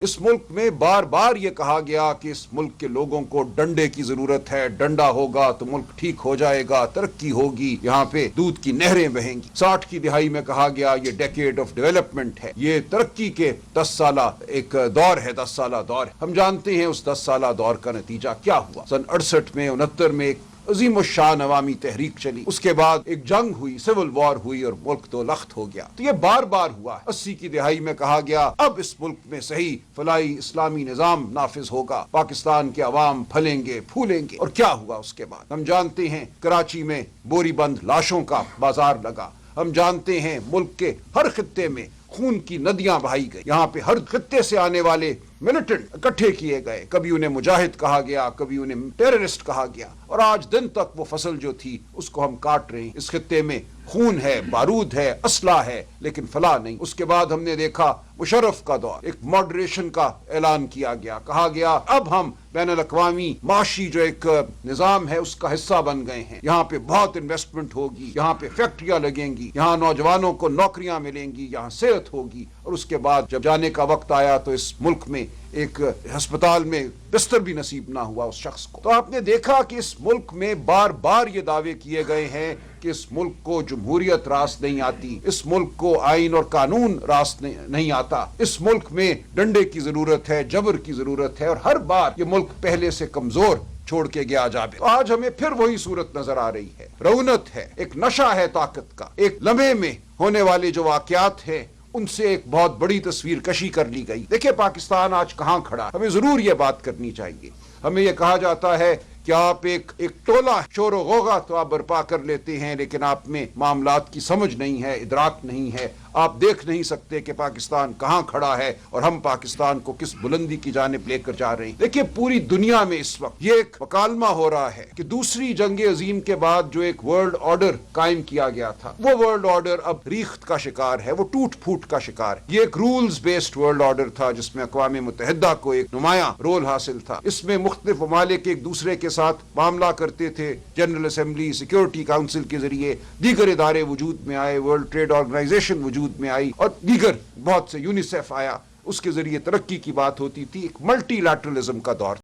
اس ملک میں بار بار یہ کہا گیا کہ اس ملک کے لوگوں کو ڈنڈے کی ضرورت ہے، ڈنڈا ہوگا تو ملک ٹھیک ہو جائے گا، ترقی ہوگی، یہاں پہ دودھ کی نہریں بہیں گی۔ 60 کی دہائی میں کہا گیا یہ ڈیکیڈ آف ڈیولپمنٹ ہے، یہ ترقی کے 10 سالہ ایک دور ہے، 10 سالہ دور ہے۔ ہم جانتے ہیں اس 10 سالہ دور کا نتیجہ کیا ہوا۔ سن 68 میں 69 میں ایک عظیم الشان عوامی تحریک چلی، اس کے بعد ایک جنگ ہوئی، سول وار ہوئی اور ملک دو لخت ہو گیا۔ تو یہ بار بار ہوا ہے۔ 80 کی دہائی میں کہا گیا اب اس ملک میں صحیح فلاحی اسلامی نظام نافذ ہوگا، پاکستان کے عوام پھلیں گے پھولیں گے، اور کیا ہوا اس کے بعد ہم جانتے ہیں۔ کراچی میں بوری بند لاشوں کا بازار لگا، ہم جانتے ہیں ملک کے ہر خطے میں خون کی ندیاں بہائی گئی، یہاں پہ ہر خطے سے آنے والے ملیٹنٹ اکٹھے کیے گئے، کبھی انہیں مجاہد کہا گیا، کبھی انہیں ٹیررسٹ کہا گیا، اور آج دن تک وہ فصل جو تھی اس کو ہم کاٹ رہے ہیں۔ اس خطے میں خون ہے، بارود ہے، اسلحہ ہے، لیکن فلاح نہیں۔ اس کے بعد ہم نے دیکھا مشرف کا دور، ایک ماڈریشن کا اعلان کیا گیا، کہا گیا اب ہم بین الاقوامی معاشی جو ایک نظام ہے اس کا حصہ بن گئے ہیں، یہاں پہ بہت انویسٹمنٹ ہوگی، یہاں پہ فیکٹریاں لگیں گی، یہاں نوجوانوں کو نوکریاں ملیں گی، یہاں صحت ہوگی۔ اور اس کے بعد جب جانے کا وقت آیا تو اس ملک میں ایک ہسپتال میں بستر بھی نصیب نہ ہوا اس شخص کو۔ تو آپ نے دیکھا کہ اس ملک میں بار بار یہ دعوے کیے گئے ہیں کہ اس ملک کو جمہوریت راست نہیں آتی، اس ملک کو آئین اور قانون راست نہیں آتا، اس ملک میں ڈنڈے کی ضرورت ہے، جبر کی ضرورت ہے، اور ہر بار یہ ملک پہلے سے کمزور چھوڑ کے گیا جاوے۔ تو آج ہمیں پھر وہی صورت نظر آ رہی ہے، رونت ہے، ایک نشہ ہے طاقت کا، ایک لمحے میں ہونے والے جو واقعات ہیں ان سے ایک بہت بڑی تصویر کشی کر لی گئی۔ دیکھیں پاکستان آج کہاں کھڑا، ہمیں ضرور یہ بات کرنی چاہیے۔ ہمیں یہ کہا جاتا ہے کہ آپ ایک ٹولہ شور و غوغا تو آپ برپا کر لیتے ہیں، لیکن آپ میں معاملات کی سمجھ نہیں ہے، ادراک نہیں ہے، آپ دیکھ نہیں سکتے کہ پاکستان کہاں کھڑا ہے اور ہم پاکستان کو کس بلندی کی جانب لے کر جا رہے ہیں۔ دیکھیے پوری دنیا میں اس وقت یہ ایک مکالمہ ہو رہا ہے کہ دوسری جنگ عظیم کے بعد جو ایک ورلڈ آرڈر قائم کیا گیا تھا، وہ ورلڈ آرڈر اب ریخت کا شکار ہے، وہ ٹوٹ پھوٹ کا شکار ہے۔ یہ ایک رولز بیسڈ ورلڈ آرڈر تھا جس میں اقوام متحدہ کو ایک نمایاں رول حاصل تھا۔ اس میں مختلف ممالک ایک دوسرے کے ساتھ معاملہ کرتے تھے، جنرل اسمبلی، سیکورٹی کاؤنسل کے ذریعے دیگر ادارے وجود میں آئے، ورلڈ ٹریڈ آرگنائزیشن وجود میں آئی، اور دیگر بہت سے، یونیسیف آیا، اس کے ذریعے ترقی کی بات ہوتی تھی۔ ایک ملٹی لیٹرلزم کا دور